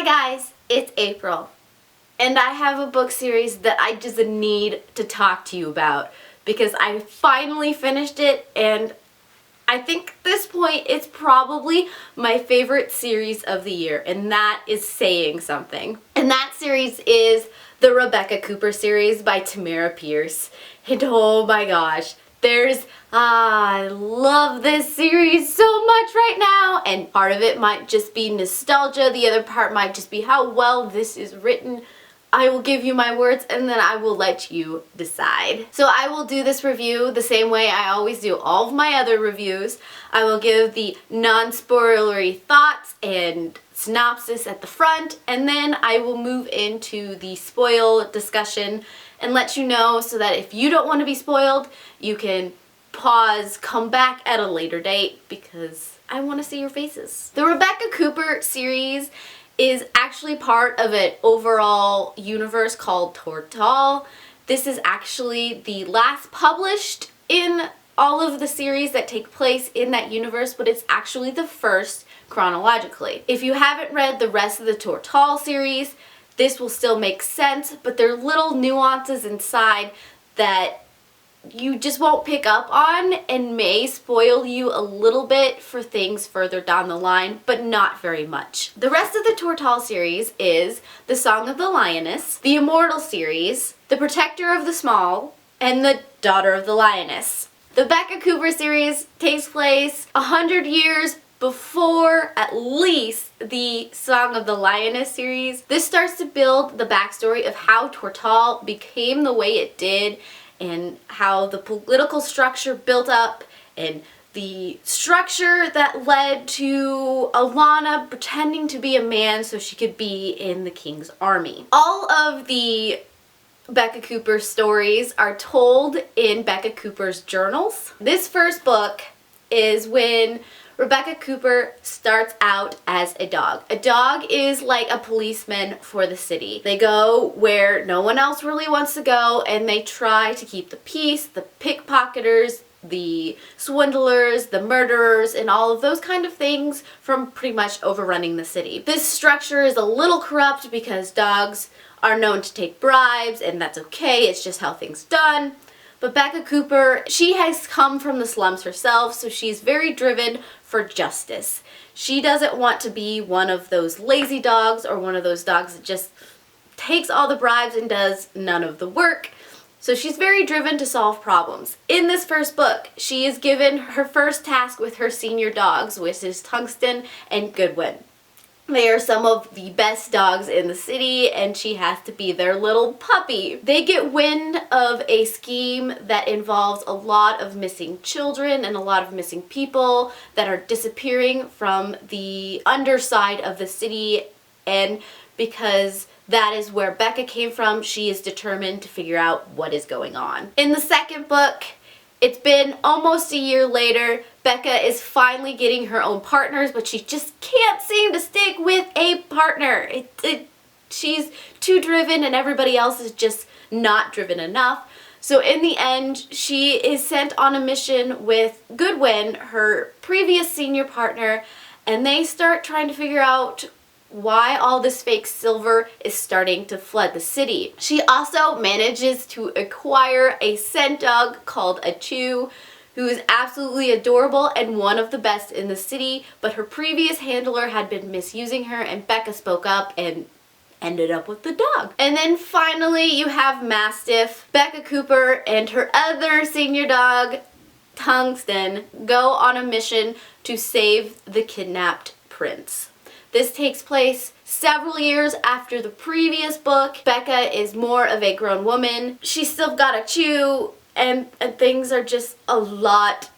Hi guys, it's April, and I have a book series that I just need to talk to you about because I finally finished it, and I think at this point it's probably my favorite series of the year, and that is saying something. And that series is the Rebecca Cooper series by Tamora Pierce. And oh my gosh, I love this series so much right now, and part of it might just be nostalgia, the other part might just be how well this is written. I will give you my words and then I will let you decide. So I will do this review the same way I always do all of my other reviews. I will give the non-spoilery thoughts and synopsis at the front, and then I will move into the spoil discussion and let you know so that if you don't want to be spoiled, you can pause, come back at a later date because I want to see your faces. The Rebecca Cooper series is actually part of an overall universe called Tortall. This is actually the last published in all of the series that take place in that universe, but it's actually the first chronologically. If you haven't read the rest of the Tortall series, this will still make sense, but there are little nuances inside that you just won't pick up on and may spoil you a little bit for things further down the line, but not very much. The rest of the Tortall series is The Song of the Lioness, the Immortals series, The Protector of the Small, and The Daughter of the Lioness. The Rebecca Cooper series takes place 100 years before at least the Song of the Lioness series. This starts to build the backstory of how Tortall became the way it did and how the political structure built up and the structure that led to Alana pretending to be a man so she could be in the king's army. All of the Beka Cooper stories are told in Beka Cooper's journals. This first book is when Rebecca Cooper starts out as a dog. A dog is like a policeman for the city. They go where no one else really wants to go, and they try to keep the peace, the pickpocketers, the swindlers, the murderers, and all of those kind of things from pretty much overrunning the city. This structure is a little corrupt because dogs are known to take bribes, and that's okay, it's just how things done. But Beka Cooper, she has come from the slums herself, so she's very driven for justice. She doesn't want to be one of those lazy dogs or one of those dogs that just takes all the bribes and does none of the work. So she's very driven to solve problems. In this first book, she is given her first task with her senior dogs, which is Tungsten and Goodwin. They are some of the best dogs in the city, and she has to be their little puppy. They get wind of a scheme that involves a lot of missing children and a lot of missing people that are disappearing from the underside of the city, and because that is where Beka came from, she is determined to figure out what is going on. In the second book, it's been almost a year later. Beka is finally getting her own partners, but she just can't seem to stick with a partner. She's too driven and everybody else is just not driven enough. So in the end, she is sent on a mission with Goodwin, her previous senior partner, and they start trying to figure out why all this fake silver is starting to flood the city. She also manages to acquire a scent dog called a Chew, who is absolutely adorable and one of the best in the city, but her previous handler had been misusing her, and Beka spoke up and ended up with the dog. And then finally you have Mastiff. Beka Cooper and her other senior dog, Tungsten, go on a mission to save the kidnapped prince. This takes place several years after the previous book. Beka is more of a grown woman. She's still got a Chew, and things are just a lot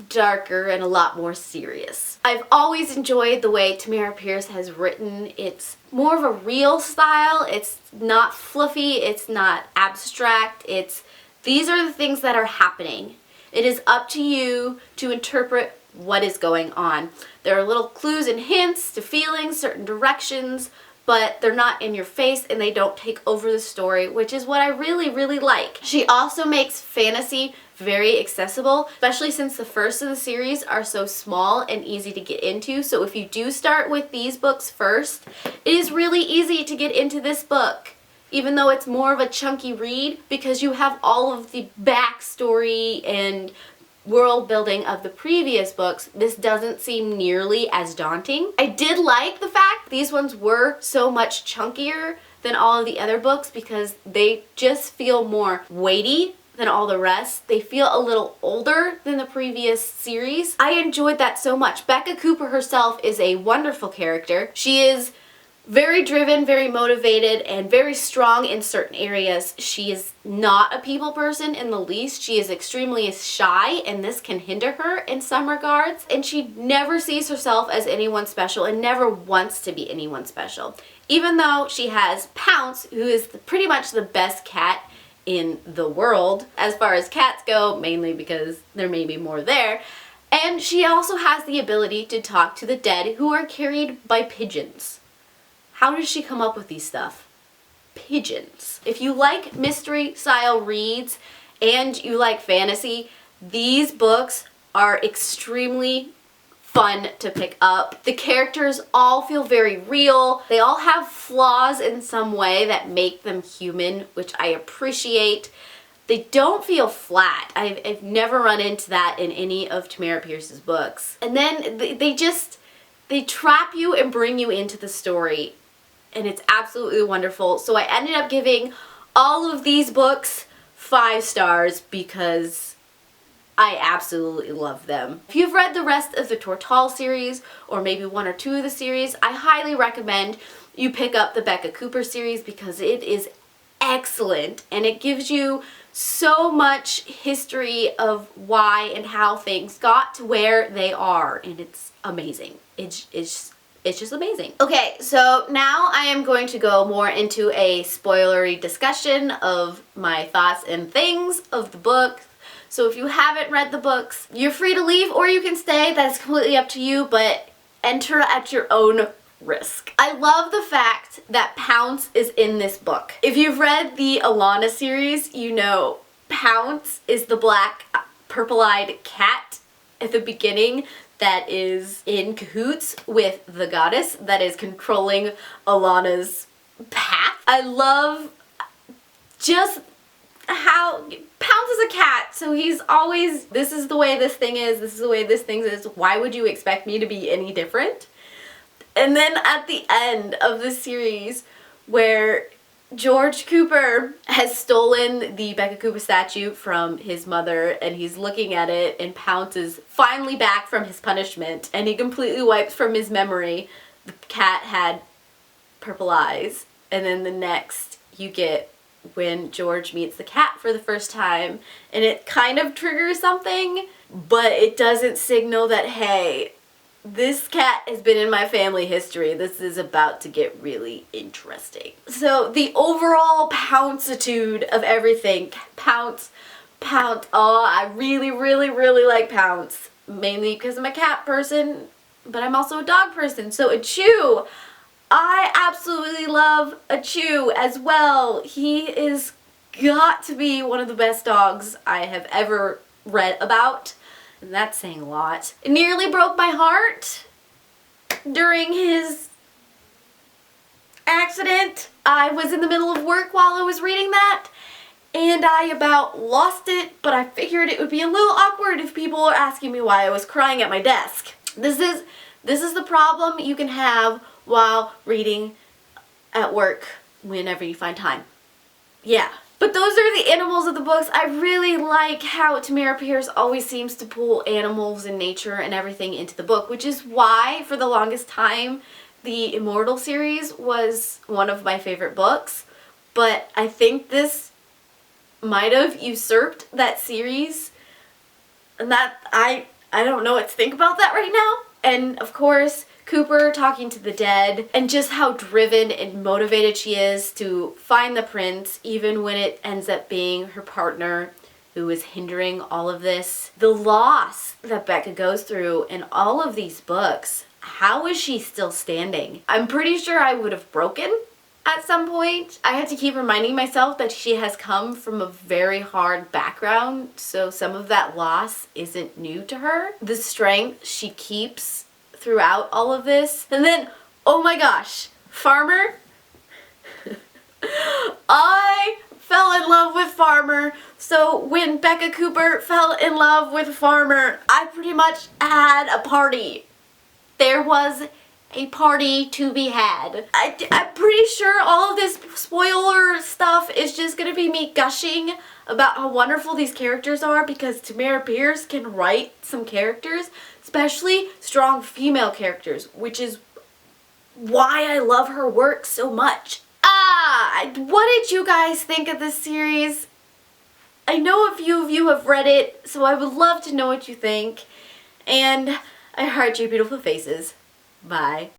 darker and a lot more serious. I've always enjoyed the way Tamora Pierce has written. It's more of a real style. It's not fluffy. It's not abstract. These are the things that are happening. It is up to you to interpret what is going on. There are little clues and hints to feelings, certain directions, but they're not in your face and they don't take over the story, which is what I really, really like. She also makes fantasy very accessible, especially since the first of the series are so small and easy to get into. So if you do start with these books first, it is really easy to get into this book, even though it's more of a chunky read, because you have all of the backstory and world building of the previous books. This doesn't seem nearly as daunting. I did like the fact these ones were so much chunkier than all of the other books because they just feel more weighty than all the rest. They feel a little older than the previous series. I enjoyed that so much. Beka Cooper herself is a wonderful character. She is very driven, very motivated, and very strong in certain areas. She is not a people person in the least. She is extremely shy, and this can hinder her in some regards. And she never sees herself as anyone special and never wants to be anyone special. Even though she has Pounce, who is pretty much the best cat in the world as far as cats go, mainly because there may be more there. And she also has the ability to talk to the dead who are carried by pigeons. How does she come up with these stuff? Pigeons. If you like mystery style reads and you like fantasy, these books are extremely fun to pick up. The characters all feel very real. They all have flaws in some way that make them human, which I appreciate. They don't feel flat. I've never run into that in any of Tamora Pierce's books. And then they trap you and bring you into the story, and it's absolutely wonderful. So I ended up giving all of these books 5 stars because I absolutely love them. If you've read the rest of the Tortall series, or maybe 1 or 2 of the series, I highly recommend you pick up the Beka Cooper series because it is excellent and it gives you so much history of why and how things got to where they are, and it's amazing. It's just amazing. Okay, so now I am going to go more into a spoilery discussion of my thoughts and things of the book. So if you haven't read the books, you're free to leave or you can stay. That's completely up to you, but enter at your own risk. I love the fact that Pounce is in this book. If you've read the Alana series, you know Pounce is the black purple-eyed cat at the beginning that is in cahoots with the goddess that is controlling Alana's path. I love just how Pounce is a cat, so he's always, this is the way this thing is, this is the way this thing is, why would you expect me to be any different? And then at the end of the series where George Cooper has stolen the Beka Cooper statue from his mother and he's looking at it, and Pounce is finally back from his punishment and he completely wipes from his memory the cat had purple eyes. And then the next you get when George meets the cat for the first time, and it kind of triggers something, but it doesn't signal that, hey, this cat has been in my family history. This is about to get really interesting. So the overall Pouncitude of everything, Pounce, oh, I really, really, really like Pounce. Mainly because I'm a cat person, but I'm also a dog person. So Achoo, I absolutely love Achoo as well. He is got to be one of the best dogs I have ever read about. And that's saying a lot. It nearly broke my heart during his accident. I was in the middle of work while I was reading that, and I about lost it, but I figured it would be a little awkward if people were asking me why I was crying at my desk. This is the problem you can have while reading at work whenever you find time. Yeah. But those are the animals of the books. I really like how Tamora Pierce always seems to pull animals and nature and everything into the book, which is why, for the longest time, the Immortals series was one of my favorite books. But I think this might have usurped that series, and that I don't know what to think about that right now. And of course, Cooper talking to the dead, and just how driven and motivated she is to find the prince, even when it ends up being her partner who is hindering all of this. The loss that Beka goes through in all of these books, how is she still standing? I'm pretty sure I would have broken at some point. I had to keep reminding myself that she has come from a very hard background, so some of that loss isn't new to her. The strength she keeps throughout all of this. And then, oh my gosh, Farmer. I fell in love with Farmer. So when Beka Cooper fell in love with Farmer, I pretty much had a party. There was a party to be had. I'm pretty sure all of this spoiler stuff is just gonna be me gushing about how wonderful these characters are, because Tamora Pierce can write some characters, especially strong female characters, which is why I love her work so much. What did you guys think of this series? I know a few of you have read it, so I would love to know what you think. And I heart your beautiful faces. Bye.